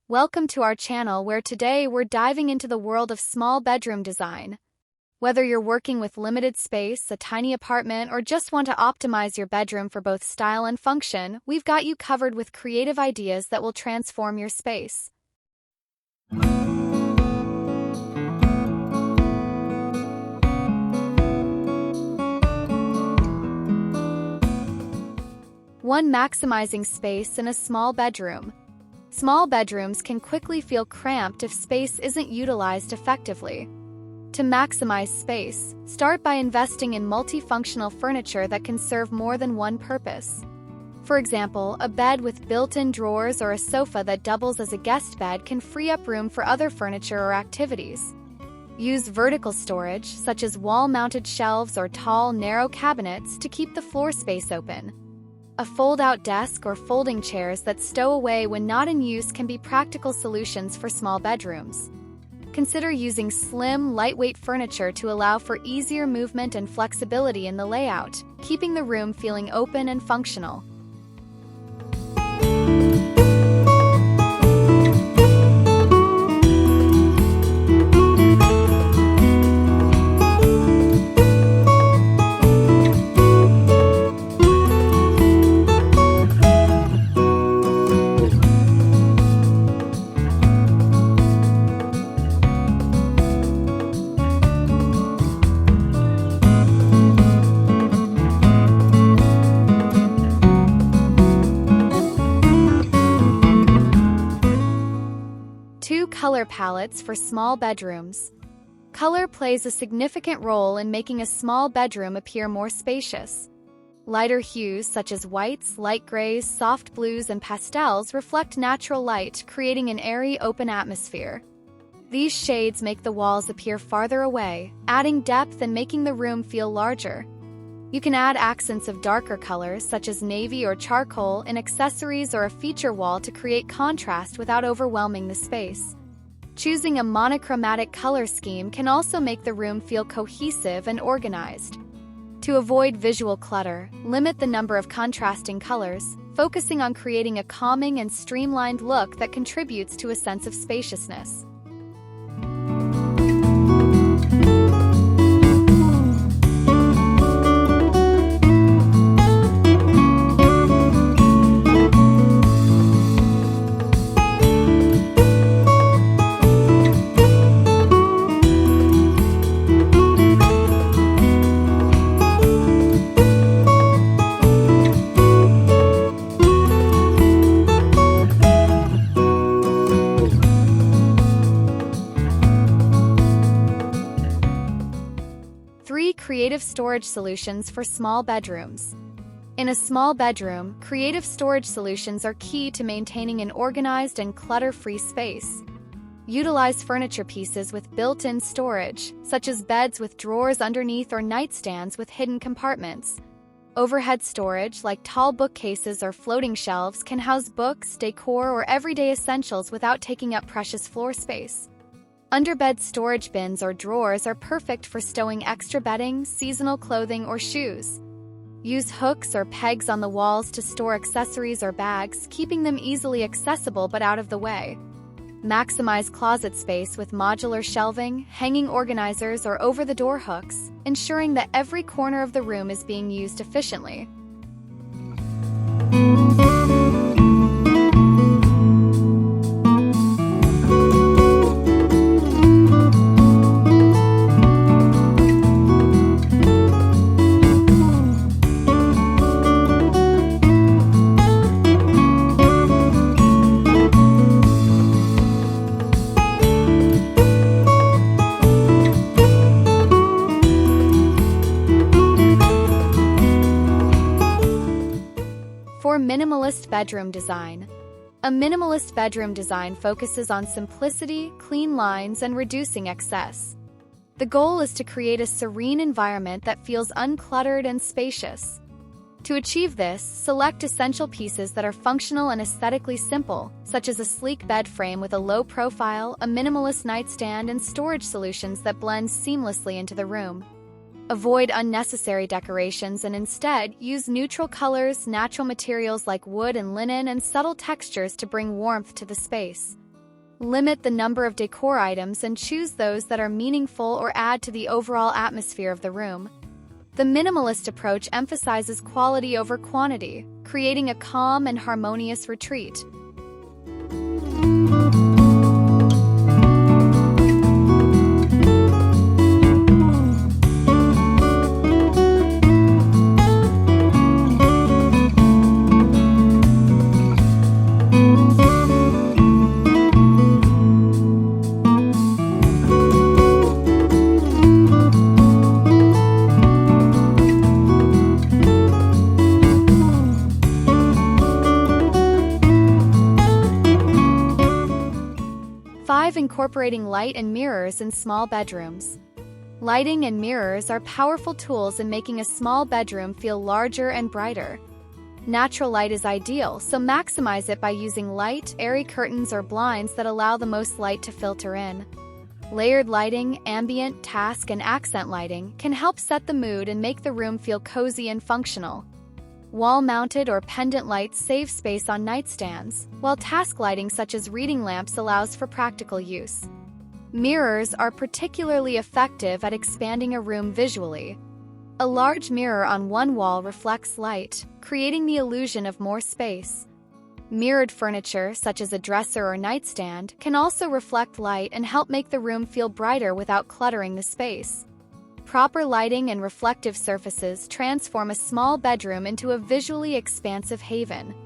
Welcome to our channel where today we're diving into the world of small bedroom design. Whether you're working with limited space, a tiny apartment, or just want to optimize your bedroom for both style and function, we've got you covered with creative ideas that will transform your space. One, maximizing space in a small bedroom. Small bedrooms can quickly feel cramped if space isn't utilized effectively. To maximize space, start by investing in multifunctional furniture that can serve more than one purpose. For example, a bed with built-in drawers or a sofa that doubles as a guest bed can free up room for other furniture or activities. Use vertical storage, such as wall-mounted shelves or tall, narrow cabinets, to keep the floor space open. A fold-out desk or folding chairs that stow away when not in use can be practical solutions for small bedrooms. Consider using slim, lightweight furniture to allow for easier movement and flexibility in the layout, keeping the room feeling open and functional. Two, color palettes for small bedrooms. Color plays a significant role in making a small bedroom appear more spacious. Lighter hues such as whites, light grays, soft blues, and pastels reflect natural light, creating an airy, open atmosphere. These shades make the walls appear farther away, adding depth and making the room feel larger. You can add accents of darker colors such as navy or charcoal in accessories or a feature wall to create contrast without overwhelming the space. Choosing a monochromatic color scheme can also make the room feel cohesive and organized. To avoid visual clutter, limit the number of contrasting colors, focusing on creating a calming and streamlined look that contributes to a sense of spaciousness. Three, creative storage solutions for small bedrooms. In a small bedroom, creative storage solutions are key to maintaining an organized and clutter-free space. Utilize furniture pieces with built-in storage, such as beds with drawers underneath or nightstands with hidden compartments. Overhead storage, like tall bookcases or floating shelves, can house books, decor, or everyday essentials without taking up precious floor space. Underbed storage bins or drawers are perfect for stowing extra bedding, seasonal clothing, or shoes. Use hooks or pegs on the walls to store accessories or bags, keeping them easily accessible but out of the way. Maximize closet space with modular shelving, hanging organizers, or over-the-door hooks, ensuring that every corner of the room is being used efficiently. For minimalist bedroom design. A minimalist bedroom design focuses on simplicity, clean lines, and reducing excess. The goal is to create a serene environment that feels uncluttered and spacious. To achieve this, select essential pieces that are functional and aesthetically simple, such as a sleek bed frame with a low profile, a minimalist nightstand, and storage solutions that blend seamlessly into the room. Avoid unnecessary decorations and instead use neutral colors, natural materials like wood and linen, and subtle textures to bring warmth to the space. Limit the number of decor items and choose those that are meaningful or add to the overall atmosphere of the room. The minimalist approach emphasizes quality over quantity, creating a calm and harmonious retreat. Incorporating light and mirrors in small bedrooms. Lighting and mirrors are powerful tools in making a small bedroom feel larger and brighter. Natural light is ideal, so maximize it by using light, airy curtains or blinds that allow the most light to filter in. Layered lighting, ambient, task, and accent lighting can help set the mood and make the room feel cozy and functional. Wall-mounted or pendant lights save space on nightstands, while task lighting such as reading lamps allows for practical use. Mirrors are particularly effective at expanding a room visually. A large mirror on one wall reflects light, creating the illusion of more space. Mirrored furniture, such as a dresser or nightstand, can also reflect light and help make the room feel brighter without cluttering the space. Proper lighting and reflective surfaces transform a small bedroom into a visually expansive haven.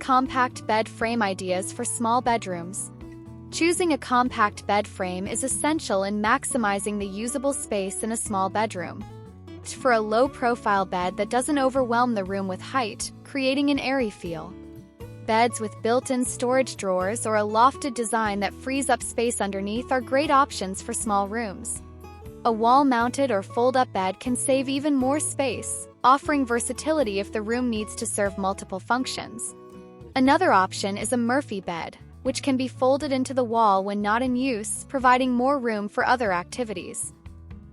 Compact bed frame ideas for small bedrooms. Choosing a compact bed frame is essential in maximizing the usable space in a small bedroom. For a low-profile bed that doesn't overwhelm the room with height, creating an airy feel. Beds with built-in storage drawers or a lofted design that frees up space underneath are great options for small rooms. A wall-mounted or fold-up bed can save even more space, offering versatility if the room needs to serve multiple functions. Another option is a Murphy bed, which can be folded into the wall when not in use, providing more room for other activities.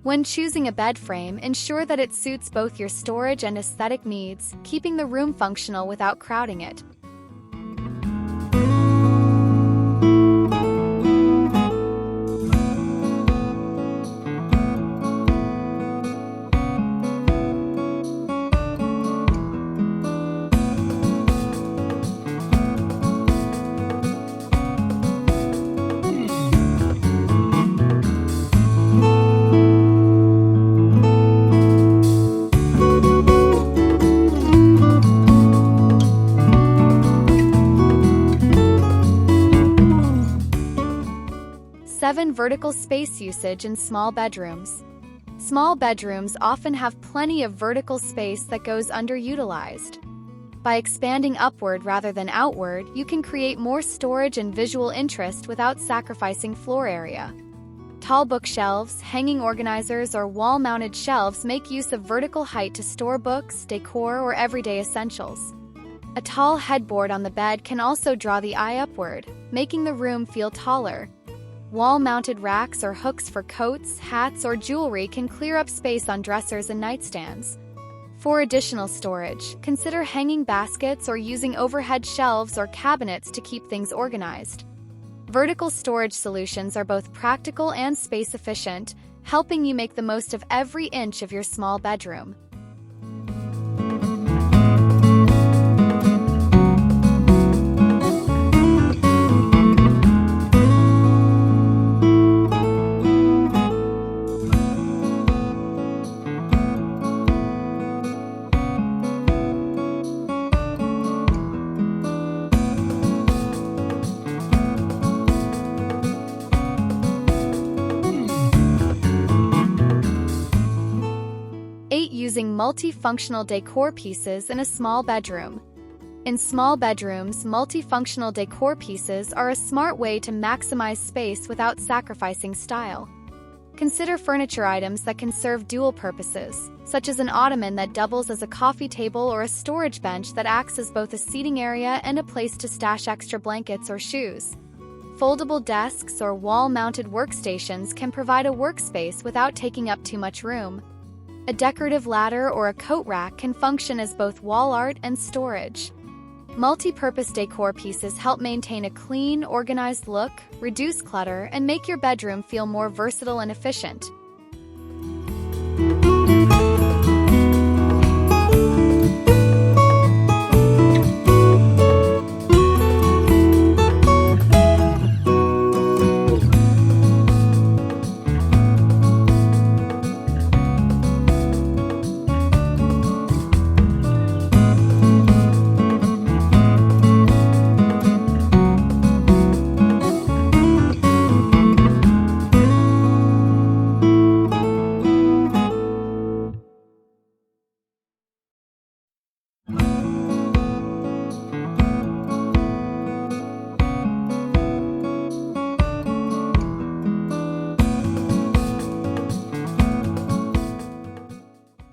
When choosing a bed frame, ensure that it suits both your storage and aesthetic needs, keeping the room functional without crowding it. Vertical space usage in small bedrooms. Small bedrooms often have plenty of vertical space that goes underutilized. By expanding upward rather than outward, you can create more storage and visual interest without sacrificing floor area. Tall bookshelves, hanging organizers, or wall-mounted shelves make use of vertical height to store books, decor, or everyday essentials. A tall headboard on the bed can also draw the eye upward, making the room feel taller. Wall-mounted racks or hooks for coats, hats, or jewelry can clear up space on dressers and nightstands. For additional storage, consider hanging baskets or using overhead shelves or cabinets to keep things organized. Vertical storage solutions are both practical and space-efficient, helping you make the most of every inch of your small bedroom. Using multifunctional decor pieces in a small bedroom. In small bedrooms, multifunctional decor pieces are a smart way to maximize space without sacrificing style. Consider furniture items that can serve dual purposes, such as an ottoman that doubles as a coffee table or a storage bench that acts as both a seating area and a place to stash extra blankets or shoes. Foldable desks or wall-mounted workstations can provide a workspace without taking up too much room. A decorative ladder or a coat rack can function as both wall art and storage. Multi-purpose decor pieces help maintain a clean, organized look, reduce clutter, and make your bedroom feel more versatile and efficient.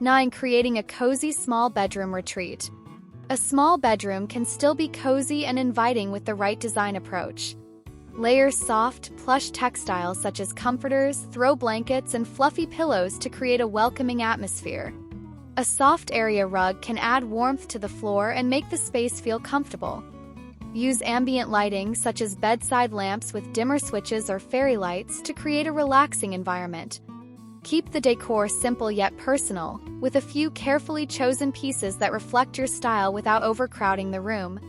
Nine, creating a cozy small bedroom retreat. A small bedroom can still be cozy and inviting with the right design approach. Layer soft, plush textiles such as comforters, throw blankets, and fluffy pillows to create a welcoming atmosphere. A soft area rug can add warmth to the floor and make the space feel comfortable. Use ambient lighting such as bedside lamps with dimmer switches or fairy lights to create a relaxing environment. Keep the decor simple yet personal, with a few carefully chosen pieces that reflect your style without overcrowding the room.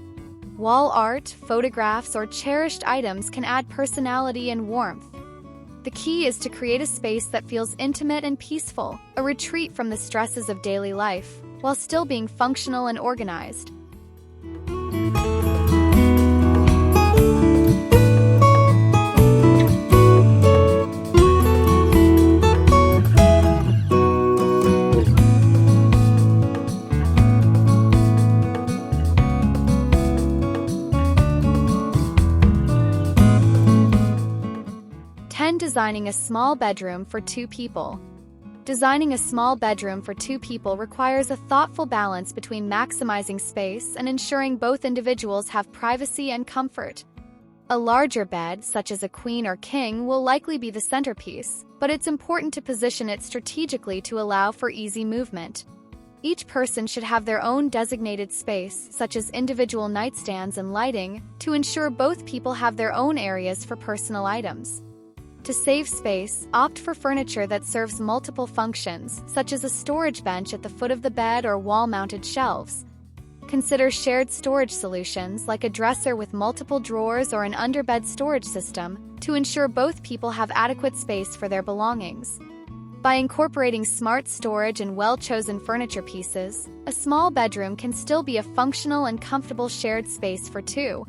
Wall art, photographs, or cherished items can add personality and warmth. The key is to create a space that feels intimate and peaceful, a retreat from the stresses of daily life, while still being functional and organized. Designing a small bedroom for two people. Designing a small bedroom for two people requires a thoughtful balance between maximizing space and ensuring both individuals have privacy and comfort. A larger bed, such as a queen or king, will likely be the centerpiece, but it's important to position it strategically to allow for easy movement. Each person should have their own designated space, such as individual nightstands and lighting, to ensure both people have their own areas for personal items. To save space, opt for furniture that serves multiple functions, such as a storage bench at the foot of the bed or wall-mounted shelves. Consider shared storage solutions like a dresser with multiple drawers or an underbed storage system to ensure both people have adequate space for their belongings. By incorporating smart storage and well-chosen furniture pieces, a small bedroom can still be a functional and comfortable shared space for two.